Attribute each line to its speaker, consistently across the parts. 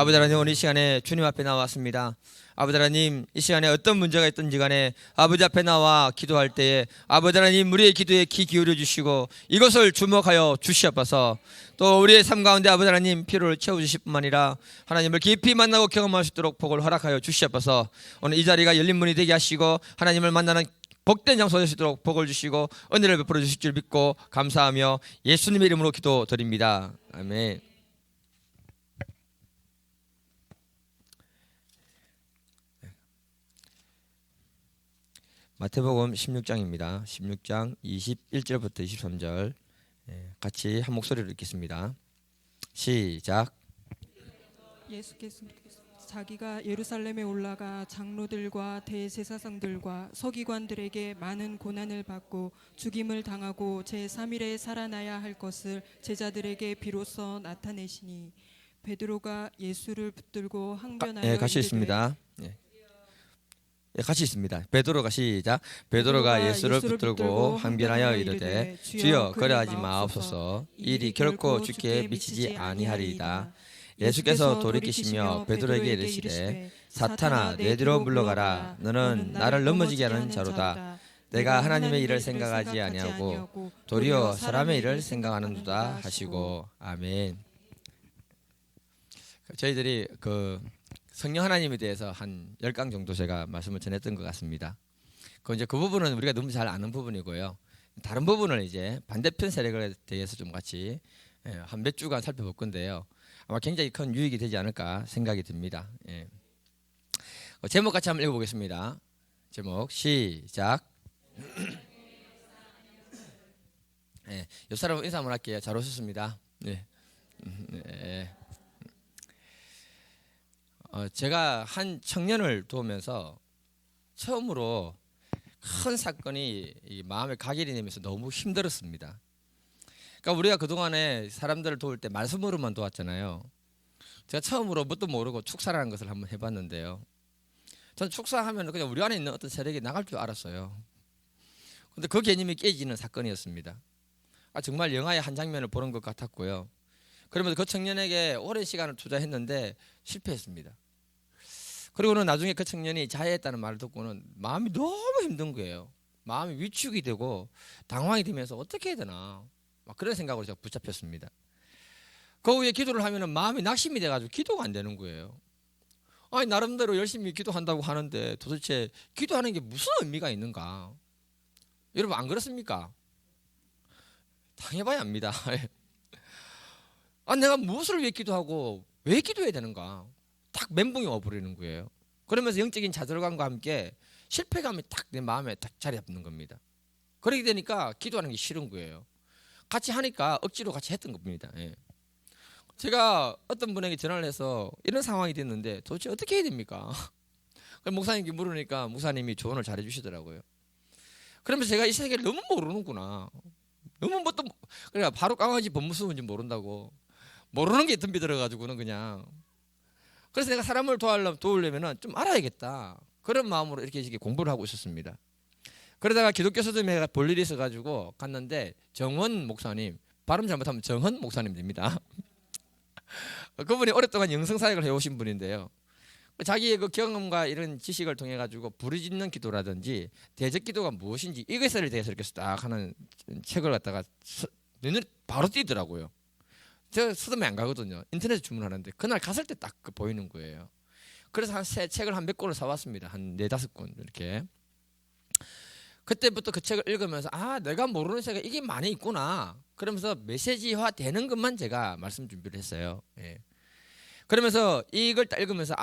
Speaker 1: 아버지 하나님, 오늘 이 시간에 주님 앞에 나왔습니다. 아버지 하나님, 이 시간에 어떤 문제가 있든지 간에 아버지 앞에 나와 기도할 때에 아버지 하나님, 우리의 기도에 귀 기울여 주시고 이것을 주목하여 주시옵소서. 또 우리의 삶 가운데 아버지 하나님, 피로를 채워주실 뿐만 아니라 하나님을 깊이 만나고 경험할 수 있도록 복을 허락하여 주시옵소서. 오늘 이 자리가 열린 문이 되게 하시고 하나님을 만나는 복된 장소 될 수 있도록 복을 주시고 은혜를 베풀어 주실 줄 믿고 감사하며 예수님의 이름으로 기도드립니다. 아멘. 마태복음 16장입니다. 16장 21절부터 23절 같이 한 목소리로 읽겠습니다. 시작.
Speaker 2: 예수께서 자기가 예루살렘에 올라가 장로들과 대제사장들과 서기관들에게 많은 고난을 받고 죽임을 당하고 제3일에 살아나야 할 것을 제자들에게 비로소 나타내시니 베드로가 예수를 붙들고 항변하여
Speaker 1: 같이 있습니다. 같이 있습니다. 베드로가 시작. 베드로가 예수를 붙들고 항변하여 이르되 주여 그러하지 마옵소서. 일이 결코 주께 미치지 아니하리이다. 예수께서 돌이키시며 베드로에게 이르시되 사탄아, 내 뒤로 물러가라. 너는 나를 넘어지게 하는 자로다. 내가 하나님의 일을 생각하지 아니하고 도리어 사람의 일을 생각하는도다 하시고. 아멘. 저희들이 성령 하나님에 대해서 한 10강 정도 제가 말씀을 전했던 것 같습니다. 이제 그 부분은 우리가 너무 잘 아는 부분이고요. 다른 부분을 이제 반대편 세력에 대해서 좀 같이 한 몇 주간 살펴볼 건데요. 아마 굉장히 큰 유익이 되지 않을까 생각이 듭니다. 제목 같이 한번 읽어보겠습니다. 제목 시작. 옆 사람 인사 한번 할게요. 잘 오셨습니다. 네. 제가 한 청년을 도우면서 처음으로 큰 사건이 이 마음에 각인이 되면서 너무 힘들었습니다. 그러니까 우리가 그동안에 사람들을 도울 때 말씀으로만 도왔잖아요. 제가 처음으로 뭣도 모르고 축사라는 것을 한번 해봤는데요. 전 축사하면 그냥 우리 안에 있는 어떤 세력이 나갈 줄 알았어요. 근데 그 개념이 깨지는 사건이었습니다. 정말 영화의 한 장면을 보는 것 같았고요. 그러면서 그 청년에게 오랜 시간을 투자했는데 실패했습니다. 그리고는 나중에 그 청년이 자해했다는 말을 듣고는 마음이 너무 힘든 거예요. 마음이 위축이 되고 당황이 되면서 어떻게 해야 되나 막 그런 생각으로 제가 붙잡혔습니다. 그 후에 기도를 하면은 마음이 낙심이 돼가지고 기도가 안 되는 거예요. 나름대로 열심히 기도한다고 하는데 도대체 기도하는 게 무슨 의미가 있는가? 여러분 안 그렇습니까? 당해봐야 합니다. 내가 무엇을 위해 기도하고 왜 기도해야 되는가? 딱 멘붕이 와버리는 거예요. 그러면서 영적인 좌절감과 함께 실패감이 딱 내 마음에 딱 자리 잡는 겁니다. 그렇게 되니까 기도하는 게 싫은 거예요. 같이 하니까 억지로 같이 했던 겁니다. 제가 어떤 분에게 전화를 해서 이런 상황이 됐는데 도대체 어떻게 해야 됩니까? 목사님께 물으니까 목사님이 조언을 잘해 주시더라고요. 그러면서 제가 이 세계를 너무 모르는구나. 너무 그러니까 바로 강아지 법무수인지 모른다고. 모르는 게 덤비 들어가지고는 그냥. 그래서 내가 사람을 도우려면 좀 알아야겠다. 그런 마음으로 이렇게 공부를 하고 있었습니다. 그러다가 기독교 서점에 볼 일이 있어가지고 갔는데 정원 목사님, 발음 잘못하면 정헌 목사님 됩니다. 그분이 오랫동안 영성사역을 해오신 분인데요. 자기의 그 경험과 이런 지식을 통해 가지고 부르짖는 기도라든지 대적 기도가 무엇인지 이것에 대해서 이렇게 딱 하는 책을 갖다가 눈에 바로 띄더라고요. 제가 서점에 안 가거든요. 인터넷에 주문하는데 그날 갔을 때 딱 보이는 거예요. 그래서 책을 한 몇 권을 사왔습니다. 한 4-5권 이렇게. 그때부터 그 책을 읽으면서 내가 모르는 세계가 이게 많이 있구나. 그러면서 메시지화 되는 것만 제가 말씀 준비를 했어요. 그러면서 이걸 딱 읽으면서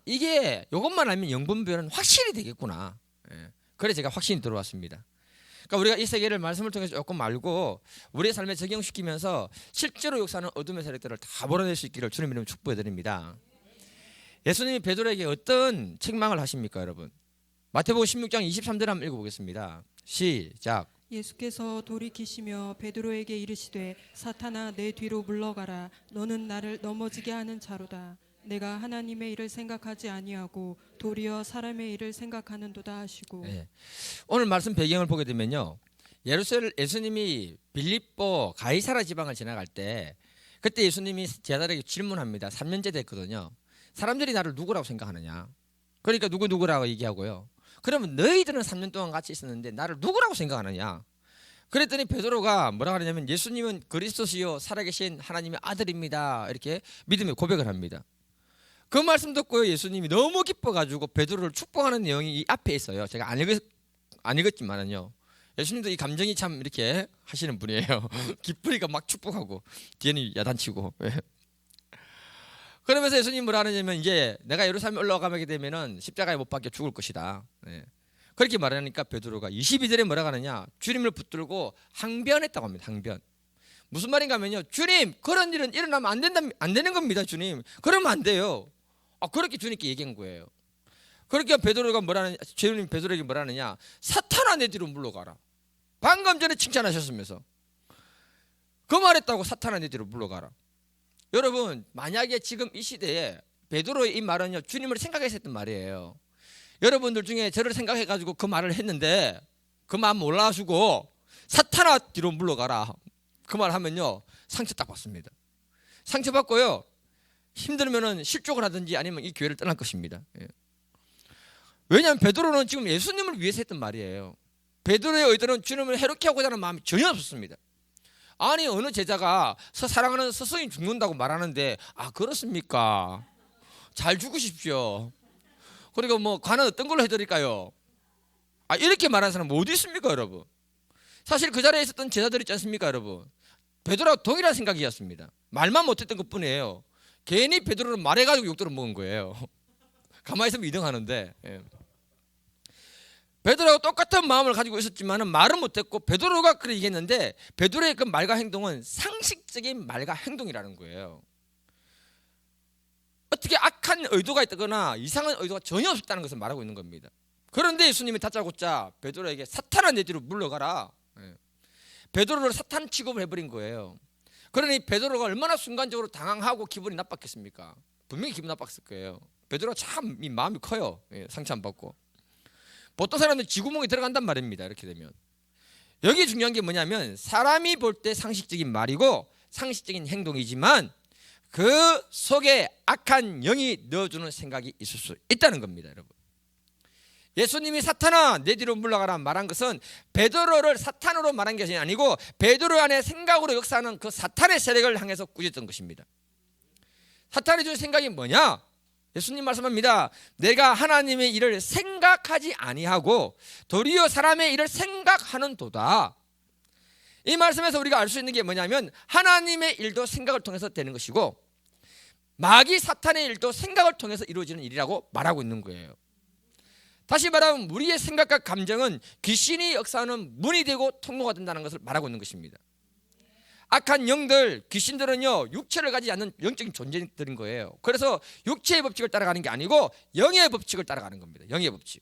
Speaker 1: 이게 이것만 알면 영분별은 확실히 되겠구나. 그래 제가 확신이 들어왔습니다. 그러니까 우리가 이 세계를 말씀을 통해서 조금 알고 우리의 삶에 적용시키면서 실제로 역사하는 어둠의 세력들을 다 몰아낼 수 있기를 주님 이름으로 축복해 드립니다. 예수님이 베드로에게 어떤 책망을 하십니까, 여러분? 마태복음 16장 23절 한번 읽어보겠습니다. 시작.
Speaker 2: 예수께서 돌이키시며 베드로에게 이르시되 사탄아, 내 뒤로 물러가라. 너는 나를 넘어지게 하는 자로다. 내가 하나님의 일을 생각하지 아니하고 도리어 사람의 일을 생각하는도다 하시고.
Speaker 1: 오늘 말씀 배경을 보게 되면요, 예수님이 빌립보 가이사라 지방을 지나갈 때 그때 예수님이 제자들에게 질문합니다. 3년째 됐거든요. 사람들이 나를 누구라고 생각하느냐. 그러니까 누구라고 얘기하고요. 그러면 너희들은 3년 동안 같이 있었는데 나를 누구라고 생각하느냐. 그랬더니 베드로가 뭐라 하냐면 예수님은 그리스도시요 살아계신 하나님의 아들입니다. 이렇게 믿음의 고백을 합니다. 그 말씀 듣고 예수님이 너무 기뻐가지고 베드로를 축복하는 내용이 이 앞에 있어요. 제가 안 읽었지만은요. 예수님도 이 감정이 참 이렇게 하시는 분이에요. 기쁘니까 막 축복하고 뒤에는 야단치고. 그러면서 예수님 뭐라 하느냐면 이제 내가 예루살렘에 올라가게 되면은 십자가에 못 박혀 죽을 것이다. 그렇게 말하니까 베드로가 22절에 뭐라 하느냐, 주님을 붙들고 항변했다고 합니다. 항변. 무슨 말인가 하면요, 주님 그런 일은 일어나면 안 되는 겁니다. 주님 그러면 안 돼요. 그렇게 주님께 얘기한 거예요. 그러니까 베드로가 주님 베드로에게 뭐라 하느냐, 사탄아 내 뒤로 물러가라. 방금 전에 칭찬하셨으면서 그 말했다고 사탄아 내 뒤로 물러가라. 여러분 만약에 지금 이 시대에 베드로의 이 말은요, 주님을 생각해서 했던 말이에요. 여러분들 중에 저를 생각해가지고 그 말을 했는데 그 마음 몰라주고 사탄아 뒤로 물러가라 그 말 하면요, 상처 딱 받습니다. 상처 받고요, 힘들면은 실족을 하든지 아니면 이 교회를 떠날 것입니다. 왜냐하면 베드로는 지금 예수님을 위해서 했던 말이에요. 베드로의 의도는 주님을 해롭게 하고자 하는 마음이 전혀 없었습니다. 아니 어느 제자가 사랑하는 스승이 죽는다고 말하는데 그렇습니까? 잘 죽으십시오. 그리고 뭐 관은 어떤 걸로 해드릴까요? 이렇게 말하는 사람 어디 있습니까 여러분? 사실 그 자리에 있었던 제자들이 있지 않습니까 여러분? 베드로와 동일한 생각이었습니다. 말만 못했던 것뿐이에요. 괜히 베드로를 말해가지고 욕들을 먹은 거예요. 가만히 있으면 2등 하는데. 베드로하고 똑같은 마음을 가지고 있었지만 말은 못했고 베드로가 그렇게 얘기했는데 베드로의 그 말과 행동은 상식적인 말과 행동이라는 거예요. 어떻게 악한 의도가 있다거나 이상한 의도가 전혀 없었다는 것을 말하고 있는 겁니다. 그런데 예수님이 다짜고짜 베드로에게 사탄아 내 뒤로 물러가라. 베드로를 사탄 취급을 해버린 거예요. 그러니 베드로가 얼마나 순간적으로 당황하고 기분이 나빴겠습니까? 분명히 기분 나빴을 거예요. 베드로가 참 이 마음이 커요. 상처 안 받고. 보통 사람들은 쥐구멍에 들어간단 말입니다. 이렇게 되면. 여기 중요한 게 뭐냐면 사람이 볼 때 상식적인 말이고 상식적인 행동이지만 그 속에 악한 영이 넣어주는 생각이 있을 수 있다는 겁니다. 여러분, 예수님이 사탄아 내 뒤로 물러가라 말한 것은 베드로를 사탄으로 말한 것이 아니고 베드로 안에 생각으로 역사하는 그 사탄의 세력을 향해서 꾸짖던 것입니다. 사탄이 준 생각이 뭐냐? 예수님 말씀합니다. 내가 하나님의 일을 생각하지 아니하고 도리어 사람의 일을 생각하는 도다. 이 말씀에서 우리가 알 수 있는 게 뭐냐면 하나님의 일도 생각을 통해서 되는 것이고 마귀 사탄의 일도 생각을 통해서 이루어지는 일이라고 말하고 있는 거예요. 다시 말하면 우리의 생각과 감정은 귀신이 역사하는 문이 되고 통로가 된다는 것을 말하고 있는 것입니다. 악한 영들, 귀신들은요 육체를 가지지 않는 영적인 존재들인 거예요. 그래서 육체의 법칙을 따라가는 게 아니고 영의 법칙을 따라가는 겁니다. 영의 법칙.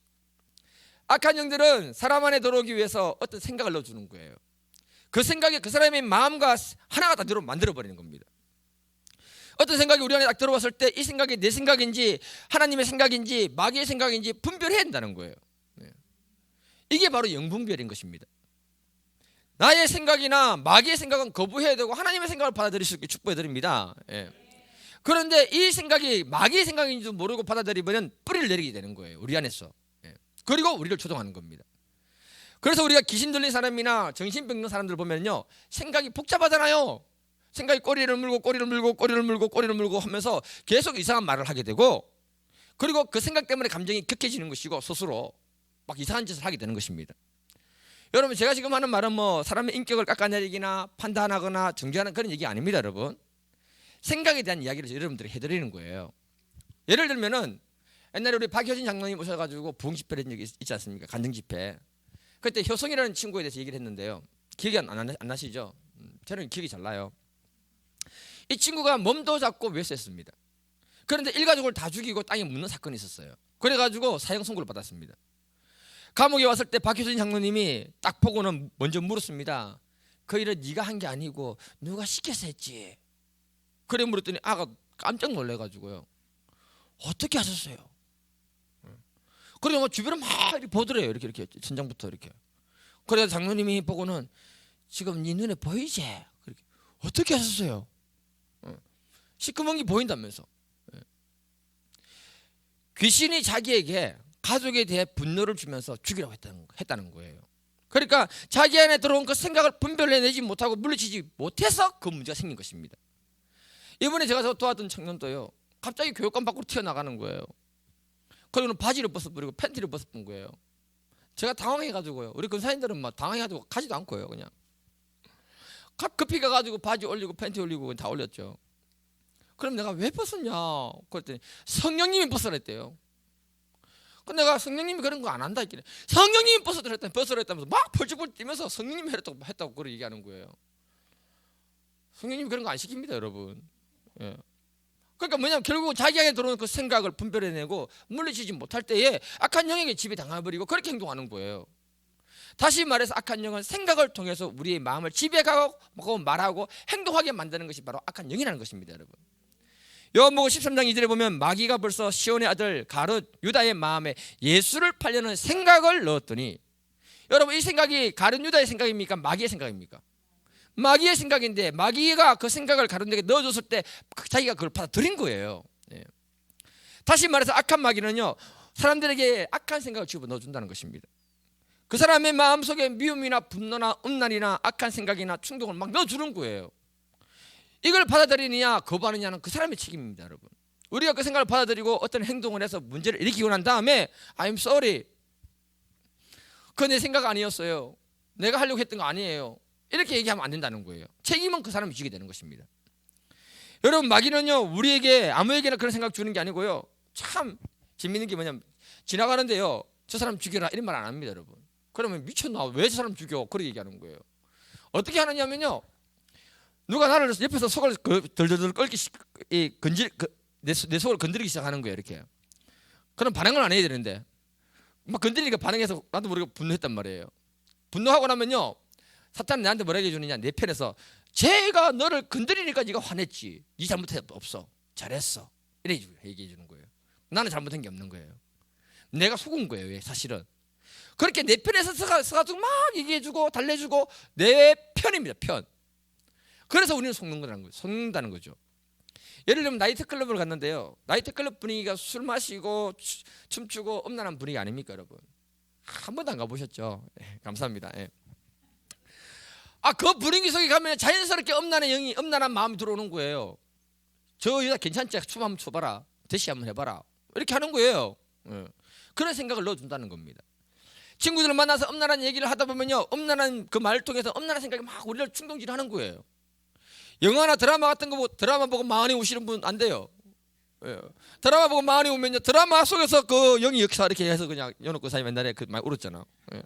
Speaker 1: 악한 영들은 사람 안에 들어오기 위해서 어떤 생각을 넣어주는 거예요. 그 생각이 그 사람의 마음과 하나가 다 만들어버리는 겁니다. 어떤 생각이 우리 안에 딱 들어왔을 때 이 생각이 내 생각인지 하나님의 생각인지 마귀의 생각인지 분별해야 한다는 거예요. 이게 바로 영분별인 것입니다. 나의 생각이나 마귀의 생각은 거부해야 되고 하나님의 생각을 받아들일 수 있게 축복해드립니다. 그런데 이 생각이 마귀의 생각인지도 모르고 받아들이면 뿌리를 내리게 되는 거예요. 우리 안에서. 그리고 우리를 조종하는 겁니다. 그래서 우리가 귀신 들린 사람이나 정신병든 사람들 보면요 생각이 복잡하잖아요. 생각이 꼬리를 물고 하면서 계속 이상한 말을 하게 되고 그리고 그 생각 때문에 감정이 격해지는 것이고 스스로 막 이상한 짓을 하게 되는 것입니다. 여러분 제가 지금 하는 말은 뭐 사람의 인격을 깎아내리기나 판단하거나 정죄하는 그런 얘기 아닙니다. 여러분 생각에 대한 이야기를 여러분들이 해드리는 거예요. 예를 들면은 옛날에 우리 박효진 장로님 오셔가지고 부흥 집회를 한 적이 있지 않습니까? 간증 집회. 그때 효성이라는 친구에 대해서 얘기를 했는데요. 기억이 안 나시죠? 저는 기억이 잘 나요. 이 친구가 몸도 작고 외세했습니다. 그런데 일가족을 다 죽이고 땅에 묻는 사건이 있었어요. 그래가지고 사형 선고를 받았습니다. 감옥에 왔을 때 박효진 장로님이 딱 보고는 먼저 물었습니다. 그 일은 네가 한 게 아니고 누가 시켜서 했지? 그래 물었더니 아가 깜짝 놀래가지고요. 어떻게 하셨어요? 그리고 주변에 막 이렇게 보더래요. 이렇게 천장부터 이렇게. 그래서 장로님이 보고는 지금 네 눈에 보이지? 그렇게 어떻게 하셨어요? 시커먼 게 보인다면서. 귀신이 자기에게 가족에 대해 분노를 주면서 죽이라고 했다는 거예요. 그러니까 자기 안에 들어온 그 생각을 분별해내지 못하고 물리치지 못해서 그 문제가 생긴 것입니다. 이번에 제가 도왔던 청년도요, 갑자기 교육관 밖으로 튀어나가는 거예요. 그리고는 바지를 벗어버리고 팬티를 벗어본 거예요. 제가 당황해가지고요, 우리 근사님들은 막 당황해가지고 가지도 않고요, 그냥 급히 가가지고 바지 올리고 팬티 올리고 다 올렸죠. 그럼 내가 왜 벗었냐 그랬더니 성령님이 벗으랬대요. 근데 내가 성령님이 그런 거 안 한다 했길래 성령님이 벗으랬다면서 막 펄쩍펄쩍 뛰면서 성령님이 했다고 그걸 얘기하는 거예요. 성령님이 그런 거 안 시킵니다, 여러분. 예. 그러니까 뭐냐면 결국 자기 안에 들어오는 그 생각을 분별해내고 물리치지 못할 때에 악한 영에게 지배당해버리고 그렇게 행동하는 거예요. 다시 말해서 악한 영은 생각을 통해서 우리의 마음을 지배하고 말하고 행동하게 만드는 것이 바로 악한 영이라는 것입니다, 여러분. 요한복음 13장 2절에 보면 마귀가 벌써 시온의 아들 가룟 유다의 마음에 예수를 팔려는 생각을 넣었더니, 여러분 이 생각이 가룟 유다의 생각입니까? 마귀의 생각입니까? 마귀의 생각인데 마귀가 그 생각을 가룟 유다에게 넣어줬을 때 자기가 그걸 받아들인 거예요. 예. 다시 말해서 악한 마귀는요, 사람들에게 악한 생각을 집어넣어준다는 것입니다. 그 사람의 마음속에 미움이나 분노나 음란이나 악한 생각이나 충동을 막 넣어주는 거예요. 이걸 받아들이느냐 거부하느냐는 그 사람의 책임입니다, 여러분. 우리가 그 생각을 받아들이고 어떤 행동을 해서 문제를 일으키고 난 다음에 I'm sorry, 그거 내 생각 아니었어요, 내가 하려고 했던 거 아니에요, 이렇게 얘기하면 안 된다는 거예요. 책임은 그 사람이 지게 되는 것입니다. 여러분 마귀는요, 우리에게 아무에게나 그런 생각 주는 게 아니고요, 참 재밌는 게 뭐냐면 지나가는데요, 저 사람 죽여라 이런 말 안 합니다, 여러분. 그러면 미쳤나, 왜 저 사람 죽여, 그렇게 얘기하는 거예요. 어떻게 하느냐면요, 누가 나를 옆에서 속을 덜덜덜 끓기 내 속을 건드리기 시작하는 거예요, 이렇게. 그럼 반응을 안 해야 되는데 막 건드리니까 반응해서 나도 모르게 분노했단 말이에요. 분노하고 나면요, 사탄은 나한테 뭐라고 해주느냐, 내 편에서 제가 너를 건드리니까 네가 화냈지, 네 잘못이 없어, 잘했어, 이렇게 얘기해 주는 거예요. 나는 잘못한 게 없는 거예요. 내가 속은 거예요, 사실은. 그렇게 내 편에서 서가지고 막 얘기해주고 달래주고 내 편입니다, 편. 그래서 우리는 속는다는 거죠. 예를 들면 나이트클럽을 갔는데요, 나이트클럽 분위기가 술 마시고 춤추고 음란한 분위기 아닙니까, 여러분? 한 번도 안 가보셨죠? 네, 감사합니다. 네. 그 분위기 속에 가면 자연스럽게 음란한 마음이 들어오는 거예요. 저 여자 괜찮지? 춤 한번 춰봐라, 대시 한번 해봐라, 이렇게 하는 거예요. 네. 그런 생각을 넣어준다는 겁니다. 친구들을 만나서 음란한 얘기를 하다 보면요, 음란한 그 말을 통해서 음란한 생각이 막 우리를 충동질하는 거예요. 영화나 드라마 같은 거 드라마 보고 많이 우시는 분 안 돼요. 예. 드라마 보고 많이 우면요, 드라마 속에서 그 영이 역사 이렇게 해서 그냥 연옥 사님 옛날에 그 많이 울었잖아. 예.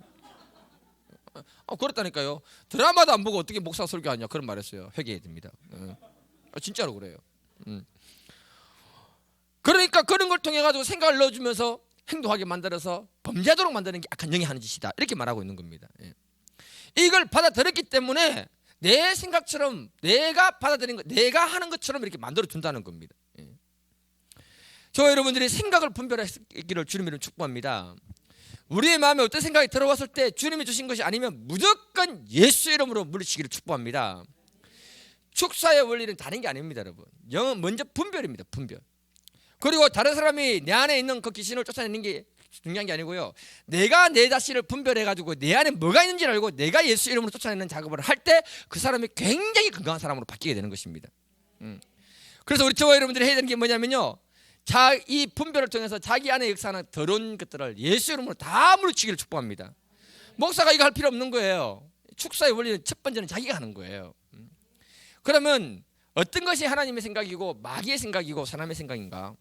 Speaker 1: 그렇다니까요. 드라마도 안 보고 어떻게 목사 설교하냐 그런 말했어요. 회개해야 됩니다. 예. 진짜로 그래요. 그러니까 그런 걸 통해 가지고 생각을 넣어주면서 행동하게 만들어서 범죄하도록 만드는 게 악한 영이 하는 짓이다, 이렇게 말하고 있는 겁니다. 예. 이걸 받아들였기 때문에 내 생각처럼 내가 받아들인 거, 내가 하는 것처럼 이렇게 만들어 준다는 겁니다. 예. 저 여러분들이 생각을 분별하기를 주님으로 축복합니다. 우리의 마음에 어떤 생각이 들어왔을 때 주님이 주신 것이 아니면 무조건 예수 이름으로 물리치기를 축복합니다. 축사의 원리는 다른 게 아닙니다, 여러분. 영은 먼저 분별입니다, 분별. 그리고 다른 사람이 내 안에 있는 그 귀신을 쫓아내는 게 중요한 게 아니고요, 내가 내 자신을 분별해가지고 내 안에 뭐가 있는지를 알고 내가 예수 이름으로 쫓아내는 작업을 할 때 그 사람이 굉장히 건강한 사람으로 바뀌게 되는 것입니다. 그래서 우리 저와 여러분들이 해야 되는 게 뭐냐면요, 이 분별을 통해서 자기 안에 역사하는 더러운 것들을 예수 이름으로 다 물리치기를 축복합니다. 목사가 이거 할 필요 없는 거예요. 축사의 원리는 첫 번째는 자기가 하는 거예요. 그러면 어떤 것이 하나님의 생각이고 마귀의 생각이고 사람의 생각인가?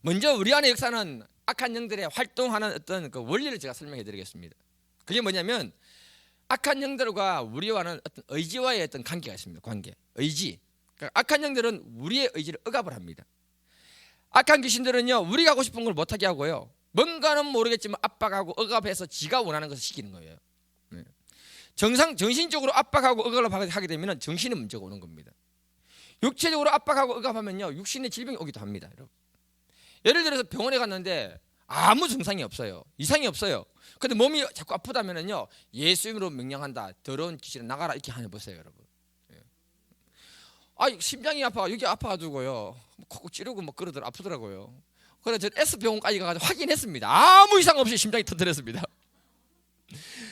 Speaker 1: 먼저 우리 안에 역사는 악한 영들의 활동하는 어떤 그 원리를 제가 설명해 드리겠습니다. 그게 뭐냐면 악한 영들과 우리와는 어떤 의지와의 어떤 관계가 있습니다. 관계, 의지. 그러니까 악한 영들은 우리의 의지를 억압을 합니다. 악한 귀신들은요, 우리가 하고 싶은 걸 못하게 하고요, 뭔가는 모르겠지만 압박하고 억압해서 지가 원하는 것을 시키는 거예요. 정신적으로 압박하고 억압을 하게 되면 정신의 문제가 오는 겁니다. 육체적으로 압박하고 억압하면요, 육신의 질병이 오기도 합니다, 여러분. 예를 들어서 병원에 갔는데 아무 증상이 없어요, 이상이 없어요. 근데 몸이 자꾸 아프다면은요, 예수 이름으로 명령한다, 더러운 귀신을 나가라, 이렇게 해보세요, 여러분. 심장이 아파 여기 아파가지고요 콕콕 찌르고 막 아프더라고요. 그래서 저 S병원까지 가서 확인했습니다. 아무 이상 없이 심장이 튼튼했습니다.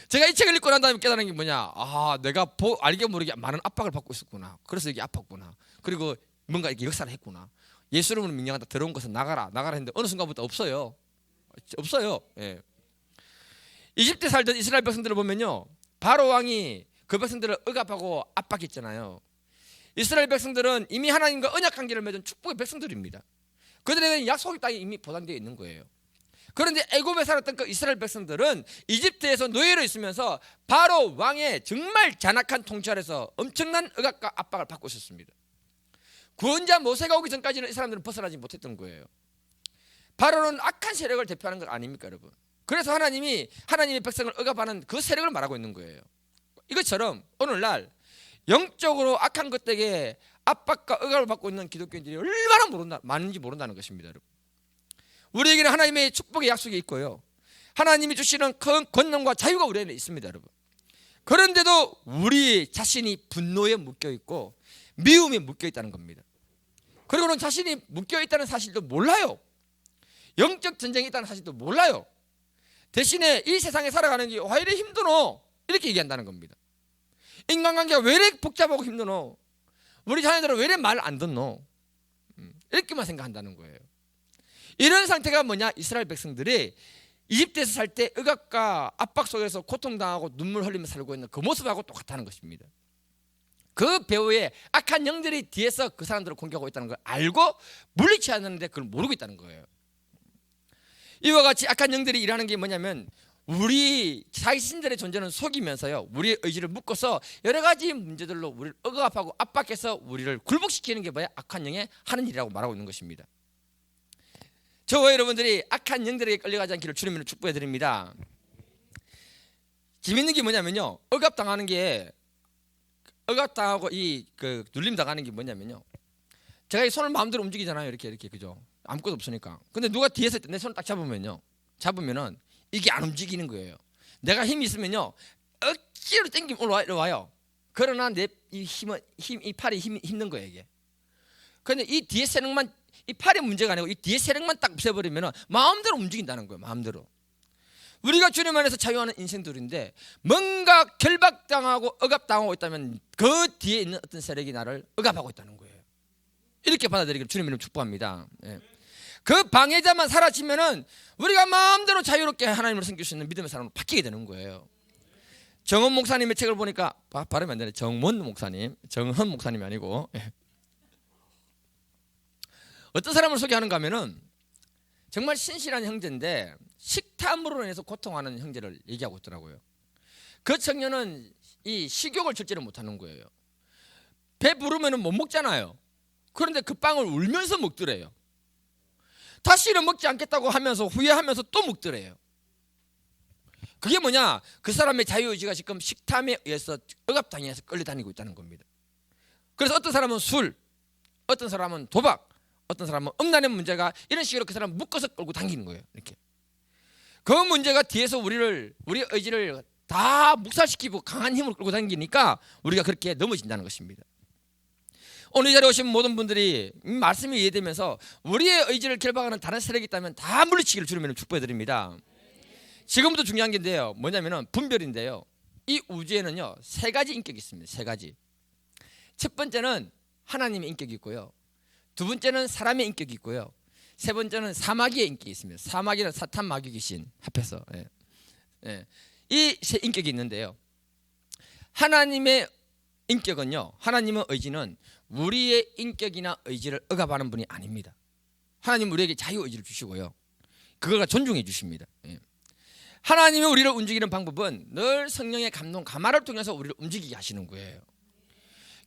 Speaker 1: 제가 이 책을 읽고 난 다음에 깨달은 게 뭐냐, 내가 알게 모르게 많은 압박을 받고 있었구나. 그래서 이게 아팠구나. 그리고 뭔가 이렇게 역사를 했구나. 예수 이름으로 명령한다. 더러운 것은 나가라 했는데 어느 순간부터 없어요. 예. 이집트에 살던 이스라엘 백성들을 보면요, 바로 왕이 그 백성들을 억압하고 압박했잖아요. 이스라엘 백성들은 이미 하나님과 언약 관계를 맺은 축복의 백성들입니다. 그들에게는 약속의 땅이 이미 보장되어 있는 거예요. 그런데 애굽에 살았던 그 이스라엘 백성들은 이집트에서 노예로 있으면서 바로 왕의 정말 잔악한 통치 아래서 엄청난 억압과 압박을 받고 있었습니다. 구원자 모세가 오기 전까지는 이 사람들은 벗어나지 못했던 거예요. 바로는 악한 세력을 대표하는 것 아닙니까, 여러분? 그래서 하나님이 하나님의 백성을 억압하는 그 세력을 말하고 있는 거예요. 이것처럼 오늘날 영적으로 악한 것들에게 압박과 억압을 받고 있는 기독교인들이 얼마나 많은지 모른다는 것입니다, 여러분. 우리에게는 하나님의 축복의 약속이 있고요, 하나님이 주시는 큰 권능과 자유가 우리에게 있습니다, 여러분. 그런데도 우리 자신이 분노에 묶여 있고 미움에 묶여 있다는 겁니다. 그리고는 자신이 묶여 있다는 사실도 몰라요. 영적 전쟁이 있다는 사실도 몰라요. 대신에 이 세상에 살아가는 게 왜 이래 힘드노? 이렇게 얘기한다는 겁니다. 인간관계가 왜 이래 복잡하고 힘드노? 우리 자녀들은 왜 이래 말 안 듣노? 이렇게만 생각한다는 거예요. 이런 상태가 뭐냐? 이스라엘 백성들이 이집트에서 살 때 억압과 압박 속에서 고통당하고 눈물 흘리며 살고 있는 그 모습하고 똑같다는 것입니다. 그 배후에 악한 영들이 뒤에서 그 사람들을 공격하고 있다는 걸 알고 물리치 않는데 그걸 모르고 있다는 거예요. 이와 같이 악한 영들이 일하는 게 뭐냐면 우리 자신들의 존재는 속이면서요, 우리의 의지를 묶어서 여러 가지 문제들로 우리를 억압하고 압박해서 우리를 굴복시키는 게 뭐야? 악한 영의 하는 일이라고 말하고 있는 것입니다. 저와 여러분들이 악한 영들에게 끌려가지 않기를 주님으로 축복해 드립니다. 재밌는 게 뭐냐면요, 억압당하는 게, 억압당하고 눌림 당하는 게 뭐냐면요, 제가 이 손을 마음대로 움직이잖아요. 이렇게 그죠? 아무것도 없으니까. 근데 누가 뒤에서 내 손을 딱 잡으면은 이게 안 움직이는 거예요. 내가 힘이 있으면요, 억지로 당기면 올라와요. 그러나 이 팔이 힘든 거예요, 이게. 근데 이 뒤에 세력만, 이 팔의 문제가 아니고 이 뒤에 세력만 딱 없애버리면 마음대로 움직인다는 거예요. 마음대로. 우리가 주님 안에서 자유하는 인생들인데 뭔가 결박당하고 억압당하고 있다면 그 뒤에 있는 어떤 세력이 나를 억압하고 있다는 거예요. 이렇게 받아들이기를 주님 이름 축복합니다. 예. 그 방해자만 사라지면은 우리가 마음대로 자유롭게 하나님을 섬길 수 있는 믿음의 사람으로 바뀌게 되는 거예요. 정원 목사님의 책을 보니까 발음이 안 되네. 정원 목사님, 정헌 목사님이 아니고, 예. 어떤 사람을 소개하는가 하면은 정말 신실한 형제인데 식탐으로 인해서 고통하는 형제를 얘기하고 있더라고요. 그 청년은 이 식욕을 절제를 못하는 거예요. 배 부르면은 못 먹잖아요. 그런데 그 빵을 울면서 먹더래요. 다시는 먹지 않겠다고 하면서 후회하면서 또 먹더래요. 그게 뭐냐? 그 사람의 자유의지가 지금 식탐에 의해서 억압당해서 끌려다니고 있다는 겁니다. 그래서 어떤 사람은 술, 어떤 사람은 도박, 어떤 사람은 음란의 문제가 이런 식으로 그 사람 묶어서 끌고 당기는 거예요. 이렇게. 그 문제가 뒤에서 우리의 의지를 다 묵살시키고 강한 힘을 끌고 당기니까 우리가 그렇게 넘어진다는 것입니다. 오늘 이 자리에 오신 모든 분들이 말씀이 이해되면서 우리의 의지를 결박하는 다른 세력이 있다면 다 물리치기를 주님으로 축복해 드립니다. 지금부터 중요한 게인데요, 뭐냐면은 분별인데요. 이 우주에는요 3가지 인격이 있습니다. 3가지. 첫 번째는 하나님의 인격이 있고요, 두 번째는 사람의 인격이 있고요, 세 번째는 사마귀의 인격이 있습니다. 사마귀는 사탄, 마귀, 귀신 합해서, 이 세 인격이 있는데요, 하나님의 인격은요, 하나님의 의지는 우리의 인격이나 의지를 억압하는 분이 아닙니다. 하나님은 우리에게 자유의지를 주시고요, 그걸 존중해 주십니다. 하나님이 우리를 움직이는 방법은 늘 성령의 감동, 감화를 통해서 우리를 움직이게 하시는 거예요.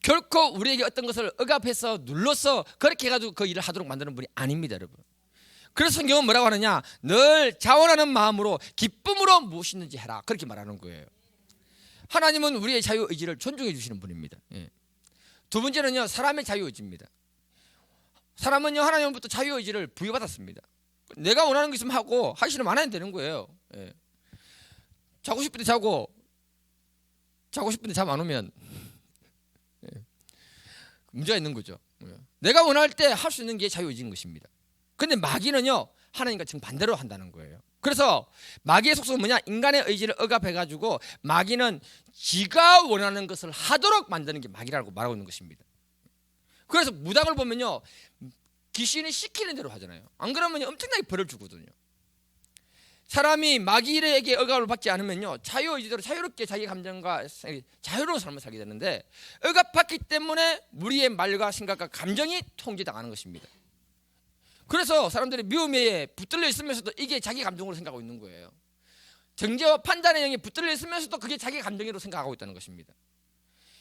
Speaker 1: 결코 우리에게 어떤 것을 억압해서 눌러서 그렇게 해가지고 그 일을 하도록 만드는 분이 아닙니다, 여러분. 그래서 성경은 뭐라고 하느냐, 늘 자원하는 마음으로 기쁨으로 무엇이든지 해라, 그렇게 말하는 거예요. 하나님은 우리의 자유의지를 존중해 주시는 분입니다. 두 번째는요, 사람의 자유의지입니다. 사람은요, 하나님부터 자유의지를 부여받았습니다. 내가 원하는 게 있으면 하고 하기 싫으면 안 해도 되는 거예요. 자고 싶을 때 자고 싶을 때 잠 안 오면 문제가 있는 거죠. 내가 원할 때 할 수 있는 게 자유의지인 것입니다. 근데 마귀는요, 하나님과 정반대로 한다는 거예요. 그래서 마귀의 속성은 뭐냐? 인간의 의지를 억압해가지고 마귀는 지가 원하는 것을 하도록 만드는 게 마귀라고 말하고 있는 것입니다. 그래서 무당을 보면요, 귀신이 시키는 대로 하잖아요. 안 그러면 엄청나게 벌을 주거든요. 사람이 마귀에게 억압을 받지 않으면요, 자유의지대로 자유롭게 자기 감정과 자유로운 삶을 살게 되는데, 억압받기 때문에 우리의 말과 생각과 감정이 통제당하는 것입니다. 그래서 사람들이 미움에 붙들려 있으면서도 이게 자기 감정으로 생각하고 있는 거예요. 정죄와 판단의 영에 붙들려 있으면서도 그게 자기 감정으로 생각하고 있다는 것입니다.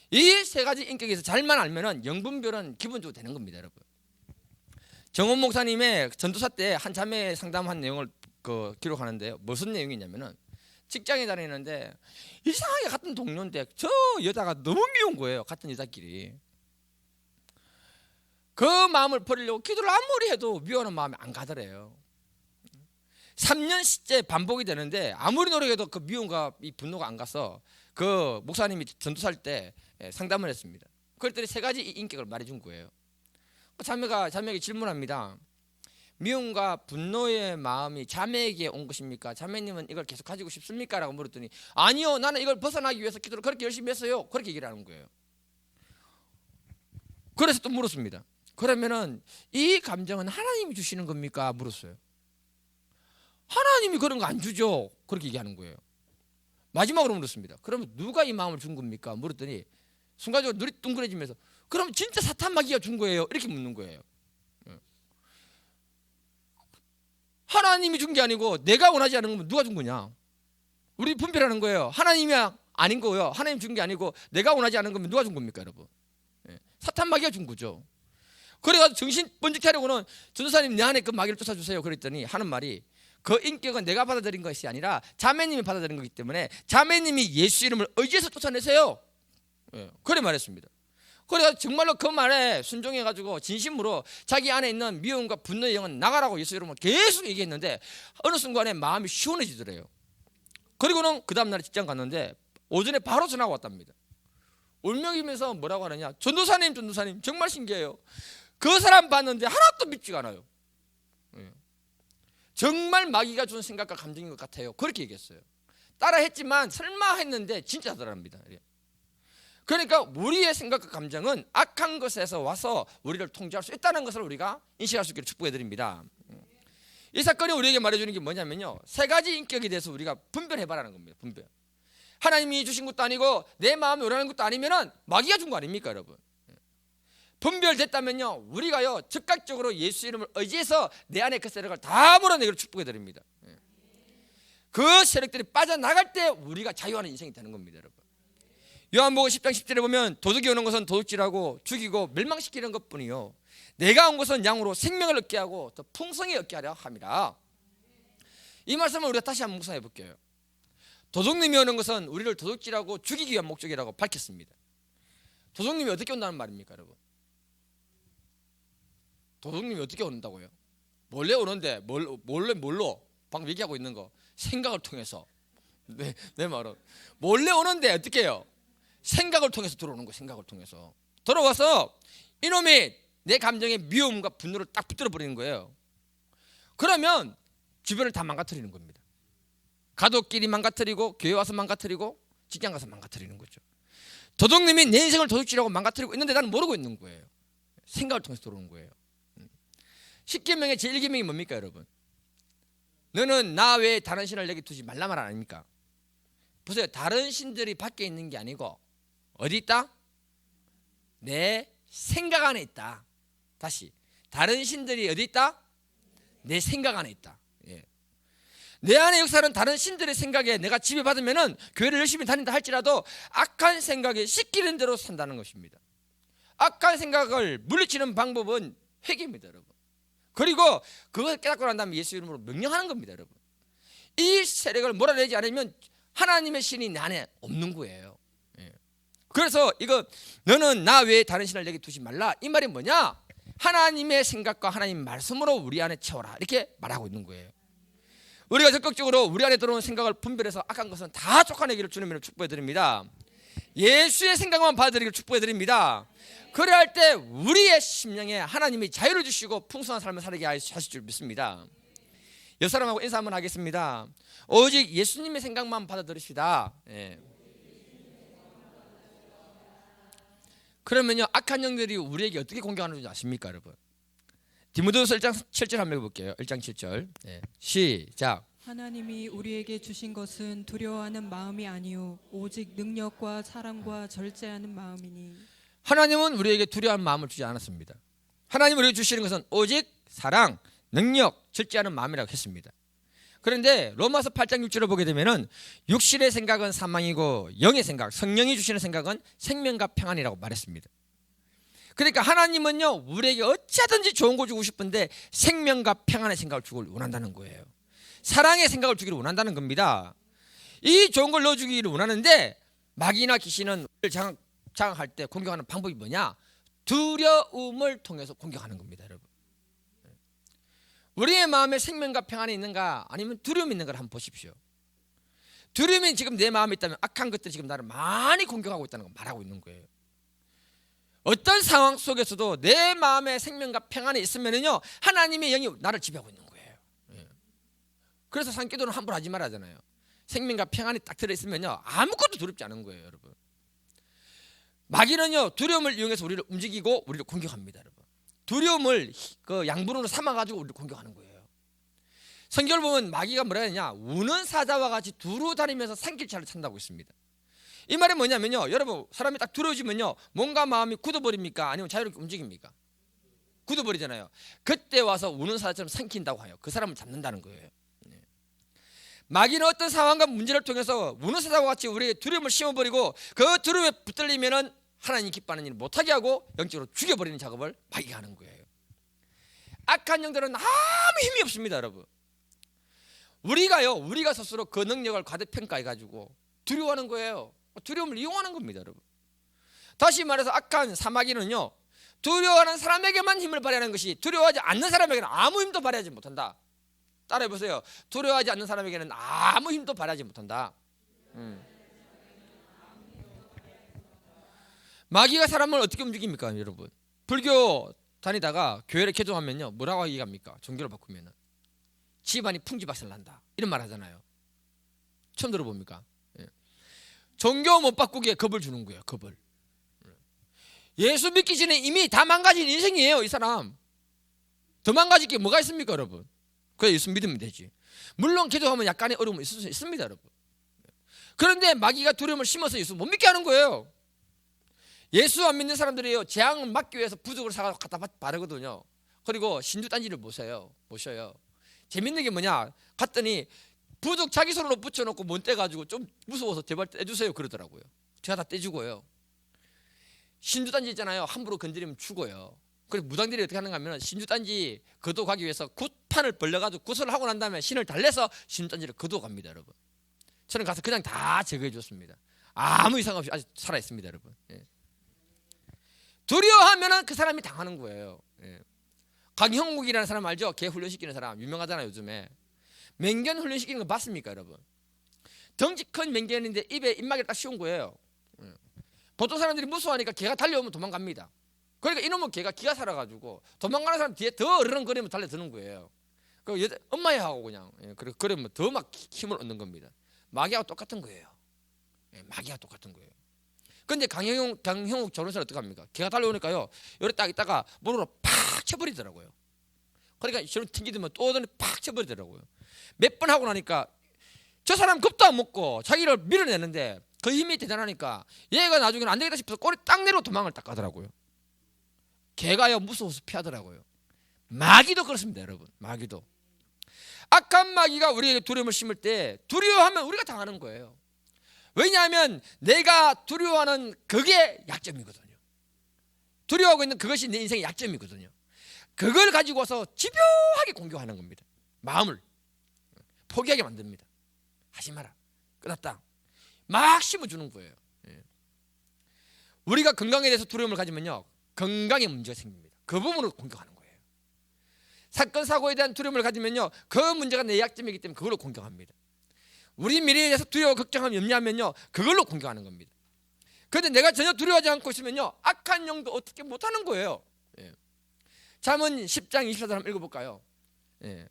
Speaker 1: 이 세 가지 인격에서 잘만 알면은 영분별은 기본적으로 되는 겁니다, 여러분. 정원 목사님의 전도사 때 한 자매 상담한 내용을 기록하는데요. 무슨 내용이냐면은, 직장에 다니는데 이상하게 같은 동료인데 저 여자가 너무 미운 거예요. 같은 여자끼리. 그 마음을 버리려고 기도를 아무리 해도 미워하는 마음이 안 가더래요. 3년째 반복이 되는데 아무리 노력해도 그 미움과 이 분노가 안 가서 그 목사님이 전도사할 때 상담을 했습니다. 그랬더니 세 가지 인격을 말해준 거예요. 자매에게 질문합니다. 미움과 분노의 마음이 자매에게 온 것입니까? 자매님은 이걸 계속 가지고 싶습니까? 라고 물었더니, 아니요, 나는 이걸 벗어나기 위해서 기도를 그렇게 열심히 했어요. 그렇게 얘기를 하는 거예요. 그래서 또 물었습니다. 그러면은 이 감정은 하나님이 주시는 겁니까? 물었어요. 하나님이 그런 거 안 주죠. 그렇게 얘기하는 거예요. 마지막으로 물었습니다. 그러면 누가 이 마음을 준 겁니까? 물었더니 순간적으로 눈이 둥그레지면서, 그럼 진짜 사탄 마귀가 준 거예요? 이렇게 묻는 거예요. 하나님이 준 게 아니고 내가 원하지 않은 거면 누가 준 거냐? 우리 분별하는 거예요. 하나님이 아닌 거예요. 하나님 준 게 아니고 내가 원하지 않은 거면 누가 준 겁니까, 여러분? 사탄 마귀가 준 거죠. 그래가지고 정신 번쩍 차리고는, 전도사님 내 안에 그 마귀를 쫓아주세요. 그랬더니 하는 말이, 그 인격은 내가 받아들인 것이 아니라 자매님이 받아들인 거기 때문에 자매님이 예수 이름을 의지해서 쫓아내세요. 그래 말했습니다. 그래서 정말로 그 말에 순종해가지고 진심으로 자기 안에 있는 미움과 분노의 영은 나가라고 예수 이름으로 계속 얘기했는데, 어느 순간에 마음이 시원해지더래요. 그리고는 그 다음날에 직장 갔는데 오전에 바로 전화가 왔답니다. 울먹이면서 뭐라고 하느냐, 전도사님 정말 신기해요. 그 사람 봤는데 하나도 믿지가 않아요. 정말 마귀가 준 생각과 감정인 것 같아요. 그렇게 얘기했어요. 따라 했지만 설마 했는데 진짜 하더랍니다. 그러니까 우리의 생각과 감정은 악한 것에서 와서 우리를 통제할 수 있다는 것을 우리가 인식할 수 있기를 축복해 드립니다. 이 사건이 우리에게 말해주는 게 뭐냐면요, 세 가지 인격에 대해서 우리가 분별해봐라는 겁니다. 분별. 하나님이 주신 것도 아니고 내 마음이 원하는 것도 아니면은 마귀가 준 거 아닙니까, 여러분? 분별됐다면요, 우리가요 즉각적으로 예수 이름을 의지해서 내 안에 그 세력을 다 몰아내기를 축복해 드립니다. 그 세력들이 빠져나갈 때 우리가 자유하는 인생이 되는 겁니다, 여러분. 요한복음 10장 10절에 보면, 도둑이 오는 것은 도둑질하고 죽이고 멸망시키는 것뿐이요, 내가 온 것은 양으로 생명을 얻게 하고 더 풍성히 얻게 하려 함이라. 이 말씀을 우리가 다시 한번 묵상해 볼게요. 도둑님이 오는 것은 우리를 도둑질하고 죽이기 위한 목적이라고 밝혔습니다. 도둑님이 어떻게 온다는 말입니까, 여러분? 도둑님이 어떻게 온다고요? 몰래 오는데 뭘로? 방금 얘기하고 있는 거 생각을 통해서. 내 말은 몰래 오는데 어떻게 해요? 생각을 통해서 들어오는 거예요. 생각을 통해서 들어와서 이놈이 내 감정의 미움과 분노를 딱 붙들어 버리는 거예요. 그러면 주변을 다 망가뜨리는 겁니다. 가족끼리 망가뜨리고, 교회 와서 망가뜨리고, 직장 가서 망가뜨리는 거죠. 도둑님이 내 인생을 도둑질하고 망가뜨리고 있는데 나는 모르고 있는 거예요. 생각을 통해서 들어오는 거예요. 10계명의 제1계명이 뭡니까, 여러분? 너는 나 외에 다른 신을 내게 두지 말라 말 아닙니까? 보세요. 다른 신들이 밖에 있는 게 아니고 어디 있다? 내 생각 안에 있다. 다시, 다른 신들이 어디 있다? 내 생각 안에 있다. 내 안의 역사는 다른 신들의 생각에 내가 지배받으면은 교회를 열심히 다닌다 할지라도 악한 생각에 시키는 대로 산다는 것입니다. 악한 생각을 물리치는 방법은 회개입니다, 여러분. 그리고 그걸 깨닫고 난 다음에 예수 이름으로 명령하는 겁니다, 여러분. 이 세력을 몰아내지 않으면 하나님의 신이 내 안에 없는 거예요. 그래서 이거 너는 나 외에 다른 신을 내게 두지 말라, 이 말이 뭐냐? 하나님의 생각과 하나님 말씀으로 우리 안에 채워라, 이렇게 말하고 있는 거예요. 우리가 적극적으로 우리 안에 들어오는 생각을 분별해서 악한 것은 다 쫓아내기를 주님으로 축복해 드립니다. 예수의 생각만 받아들이기를 축복해 드립니다. 그래 할 때 우리의 심령에 하나님이 자유를 주시고 풍성한 삶을 살게 하실 줄 믿습니다. 옆 사람하고 인사 한번 하겠습니다. 오직 예수님의 생각만 받아들입시다. 예. 그러면요, 악한 영들이 우리에게 어떻게 공격하는지 아십니까, 여러분? 디모데후서 1장 7절 한번 읽어볼게요. 1장 7절. 예. 시작.
Speaker 2: 하나님이 우리에게 주신 것은 두려워하는 마음이 아니요 오직 능력과 사랑과 절제하는 마음이니.
Speaker 1: 하나님은 우리에게 두려워하는 마음을 주지 않았습니다. 하나님이 우리에게 주시는 것은 오직 사랑, 능력, 절제하는 마음이라고 했습니다. 그런데 로마서 8장 6절을 보게 되면은 육신의 생각은 사망이고 영의 생각, 성령이 주시는 생각은 생명과 평안이라고 말했습니다. 그러니까 하나님은요, 우리에게 어찌하든지 좋은 거 주고 싶은데 생명과 평안의 생각을 주기를 원한다는 거예요. 사랑의 생각을 주기를 원한다는 겁니다. 이 좋은 걸 넣어주기를 원하는데 마귀나 귀신은 우리를 장악할 때 공격하는 방법이 뭐냐? 두려움을 통해서 공격하는 겁니다, 여러분. 우리의 마음에 생명과 평안이 있는가 아니면 두려움이 있는가를 한번 보십시오. 두려움이 지금 내 마음에 있다면 악한 것들이 지금 나를 많이 공격하고 있다는 걸 말하고 있는 거예요. 어떤 상황 속에서도 내 마음에 생명과 평안이 있으면요, 하나님의 영이 나를 지배하고 있는 거예요. 그래서 산기도는 함부로 하지 말아잖아요. 생명과 평안이 딱 들어있으면요, 아무것도 두렵지 않은 거예요, 여러분. 마귀는요, 두려움을 이용해서 우리를 움직이고 우리를 공격합니다, 여러분. 두려움을 그 양분으로 삼아가지고 우리를 공격하는 거예요. 성경을 보면 마귀가 뭐라 했냐? 우는 사자와 같이 두루 다니면서 산길차를 찬다고 있습니다. 이 말이 뭐냐면요, 여러분, 사람이 딱 두려워지면요, 몸과 마음이 굳어버립니까? 아니면 자유롭게 움직입니까? 굳어버리잖아요. 그때 와서 우는 사자처럼 삼킨다고 해요. 그 사람을 잡는다는 거예요. 마귀는 어떤 상황과 문제를 통해서 우는 사자와 같이 우리의 두려움을 심어버리고 그 두려움에 붙들리면은 하나님 기뻐하는 일을 못하게 하고 영적으로 죽여버리는 작업을 마귀가 하는 거예요. 악한 영들은 아무 힘이 없습니다, 여러분. 우리가 스스로 그 능력을 과대평가해가지고 두려워하는 거예요. 두려움을 이용하는 겁니다, 여러분. 다시 말해서 악한 사마귀는요, 두려워하는 사람에게만 힘을 발휘하는 것이 두려워하지 않는 사람에게는 아무 힘도 발휘하지 못한다. 따라해보세요. 두려워하지 않는 사람에게는 아무 힘도 발휘하지 못한다. 마귀가 사람을 어떻게 움직입니까, 여러분? 불교 다니다가 교회를 개종하면요, 뭐라고 얘기합니까? 종교를 바꾸면은 집안이 풍지박살 난다, 이런 말 하잖아요. 처음 들어봅니까? 예. 종교 못 바꾸기에 겁을 주는 거예요, 겁을. 예수 믿기 전에 이미 다 망가진 인생이에요, 이 사람. 더 망가질 게 뭐가 있습니까, 여러분? 그래, 예수 믿으면 되지. 물론 개종하면 약간의 어려움은 있을 수 있습니다, 여러분. 그런데 마귀가 두려움을 심어서 예수 못 믿게 하는 거예요. 예수 안 믿는 사람들이요, 재앙을 막기 위해서 부적을 사가지고 갖다 바르거든요. 그리고 신주단지를 모셔요. 재밌는 게 뭐냐? 갔더니 부적 자기 손으로 붙여놓고 못 떼가지고 좀 무서워서 제발 떼주세요 그러더라고요. 제가 다 떼주고요. 신주단지 있잖아요, 함부로 건드리면 죽어요. 그래서 무당들이 어떻게 하는가 하면 신주단지 거둬가기 위해서 굿판을 벌려가지고 굿을 하고 난 다음에 신을 달래서 신주단지를 거둬갑니다, 여러분. 저는 가서 그냥 다 제거해 줬습니다. 아무 이상 없이 아직 살아있습니다, 여러분. 예. 두려워하면 그 사람이 당하는 거예요. 예. 강형욱이라는 사람 알죠? 개 훈련시키는 사람 유명하잖아요, 요즘에. 맹견 훈련시키는 거 봤습니까, 여러분? 덩치 큰 맹견인데 입에 입마개를 딱 씌운 거예요. 예. 보통 사람들이 무서워하니까 개가 달려오면 도망갑니다. 그러니까 이놈은 개가 기가 살아가지고 도망가는 사람 뒤에 더 어르렁거리면 달려드는 거예요. 그 엄마야 하고 그냥, 예. 그러면 더 막 힘을 얻는 겁니다. 마귀하고 똑같은 거예요. 예. 마귀하고 똑같은 거예요. 근데 강형욱 전원사는 어떻게 합니까? 개가 달려오니까요, 요래 딱 있다가 몸으로 팍 쳐버리더라고요. 그러니까 저런 튕기더면 또 오더니 팍 쳐버리더라고요. 몇 번 하고 나니까 저 사람 겁도 안 먹고 자기를 밀어내는데 그 힘이 대단하니까 얘가 나중에는 안 되겠다 싶어서 꼬리 딱 내려 도망을 딱 가더라고요. 개가요, 무서워서 피하더라고요. 마귀도 그렇습니다, 여러분. 마귀도. 악한 마귀가 우리에게 두려움을 심을 때 두려워하면 우리가 당하는 거예요. 왜냐하면 내가 두려워하는 그게 약점이거든요. 두려워하고 있는 그것이 내 인생의 약점이거든요. 그걸 가지고 와서 집요하게 공격하는 겁니다. 마음을 포기하게 만듭니다. 하지 마라, 끝났다, 막 심어주는 거예요. 우리가 건강에 대해서 두려움을 가지면요, 건강에 문제가 생깁니다. 그 부분으로 공격하는 거예요. 사건 사고에 대한 두려움을 가지면요, 그 문제가 내 약점이기 때문에 그걸로 공격합니다. 우리 미래에 대해서 두려워 걱정하면 염려하면요, 그걸로 공격하는 겁니다. 그런데 내가 전혀 두려워하지 않고 있으면요, 악한 영도 어떻게 못하는 거예요. 예. 잠언 10장 24절 한번 읽어볼까요? 예.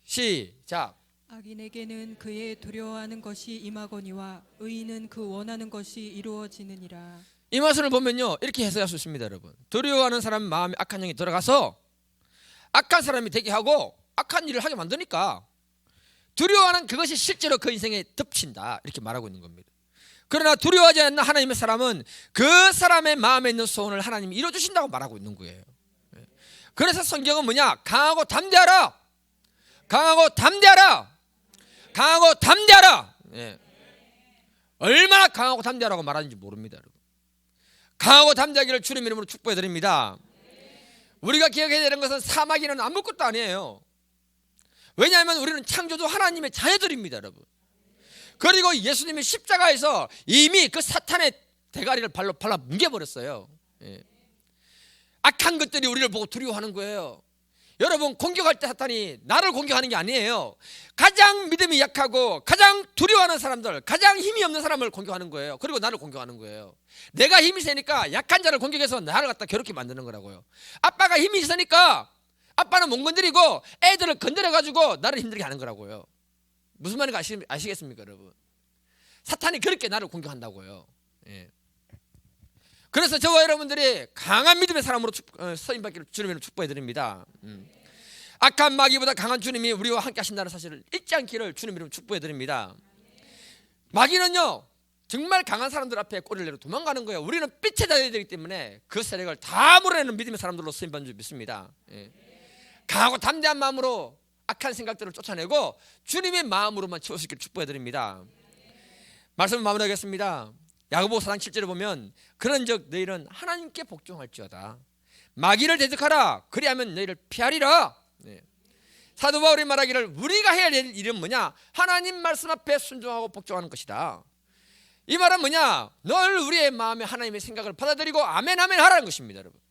Speaker 1: 시작.
Speaker 2: 악인에게는 그의 두려워하는 것이 임하거니와 의인은 그 원하는 것이 이루어지느니라.
Speaker 1: 이 말씀을 보면요, 이렇게 해석할 수 있습니다. 여러분, 두려워하는 사람 마음에 악한 영이 들어가서 악한 사람이 되게 하고 악한 일을 하게 만드니까 두려워하는 그것이 실제로 그 인생에 덮친다, 이렇게 말하고 있는 겁니다. 그러나 두려워하지 않는 하나님의 사람은 그 사람의 마음에 있는 소원을 하나님이 이루어주신다고 말하고 있는 거예요. 그래서 성경은 뭐냐? 강하고 담대하라, 강하고 담대하라, 강하고 담대하라. 예. 얼마나 강하고 담대하라고 말하는지 모릅니다. 여러분, 강하고 담대하기를 주님 이름으로 축복해 드립니다. 우리가 기억해야 되는 것은 사마귀는 아무것도 아니에요. 왜냐하면 우리는 창조주 하나님의 자녀들입니다, 여러분. 그리고 예수님이 십자가에서 이미 그 사탄의 대가리를 발로 발라 뭉개버렸어요. 예. 악한 것들이 우리를 보고 두려워하는 거예요. 여러분, 공격할 때 사탄이 나를 공격하는 게 아니에요. 가장 믿음이 약하고 가장 두려워하는 사람들, 가장 힘이 없는 사람을 공격하는 거예요. 그리고 나를 공격하는 거예요. 내가 힘이 세니까 약한 자를 공격해서 나를 갖다 괴롭게 만드는 거라고요. 아빠가 힘이 있으니까 아빠는 못 건드리고 애들을 건드려가지고 나를 힘들게 하는 거라고요. 무슨 말인지 아시겠습니까, 여러분? 사탄이 그렇게 나를 공격한다고요. 예. 그래서 저와 여러분들이 강한 믿음의 사람으로 서임받기를 주님으로 축복해 드립니다. 악한 마귀보다 강한 주님이 우리와 함께 하신다는 사실을 잊지 않기를 주님 이름으로 축복해 드립니다. 마귀는요, 정말 강한 사람들 앞에 꼬리를 내려 도망가는 거예요. 우리는 빛에 다녀야 되기 때문에 그 세력을 다 몰아내는 믿음의 사람들로 서임받는 줄 믿습니다. 예. 강하고 담대한 마음으로 악한 생각들을 쫓아내고 주님의 마음으로만 채울 수 있기를 축복해 드립니다. 말씀을 마무리하겠습니다. 야고보 4장 7절에 보면 그런즉 너희는 하나님께 복종할지어다. 마귀를 대적하라. 그리하면 너희를 피하리라. 네. 사도 바울이 말하기를 우리가 해야 될 일은 뭐냐? 하나님 말씀 앞에 순종하고 복종하는 것이다. 이 말은 뭐냐? 늘 우리의 마음에 하나님의 생각을 받아들이고 아멘 아멘 하라는 것입니다, 여러분.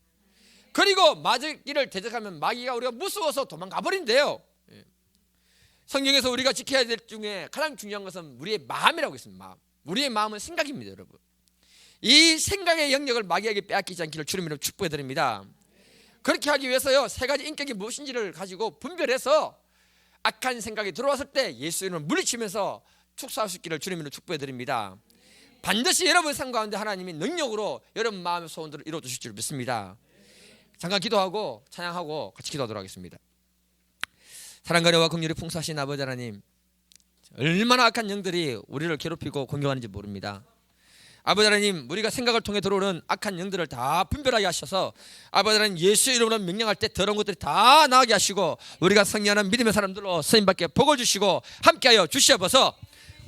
Speaker 1: 그리고 마귀를 대적하면 마귀가 우리가 무서워서 도망가 버린대요. 예. 성경에서 우리가 지켜야 될 중에 가장 중요한 것은 우리의 마음이라고 있습니다. 마음. 우리의 마음은 생각입니다, 여러분. 이 생각의 영역을 마귀에게 빼앗기지 않기를 주님 이름으로 축복해 드립니다. 그렇게 하기 위해서요, 세 가지 인격이 무엇인지를 가지고 분별해서 악한 생각이 들어왔을 때 예수 이름을 물리치면서 축사할 수 있기를 주님 이름으로 축복해 드립니다. 반드시 여러분 삶 가운데 하나님이 능력으로 여러분 마음의 소원들을 이루어 주실 줄 믿습니다. 잠깐 기도하고 찬양하고 같이 기도하도록 하겠습니다. 사랑과 은혜와 긍휼이 풍성하신 아버지 하나님, 얼마나 악한 영들이 우리를 괴롭히고 공격하는지 모릅니다. 아버지 하나님, 우리가 생각을 통해 들어오는 악한 영들을 다 분별하게 하셔서 아버지 하나님, 예수 이름으로 명령할 때 더러운 것들이 다 나가게 하시고 우리가 승리하는 믿음의 사람들로 쓰임받게 복을 주시고 함께하여 주시옵소서.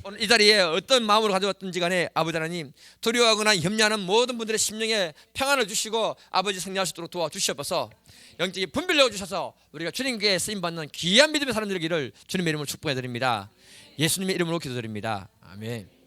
Speaker 1: 오늘 이 자리에 어떤 마음으로 가져왔든지 간에 아버지 하나님, 두려워하거나 염려하는 모든 분들의 심령에 평안을 주시고 아버지 승리할 수 있도록 도와주시옵소서. 영적인 분별 내어주셔서 우리가 주님께 쓰임받는 귀한 믿음의 사람들이기를 주님의 이름으로 축복해 드립니다. 예수님의 이름으로 기도드립니다. 아멘.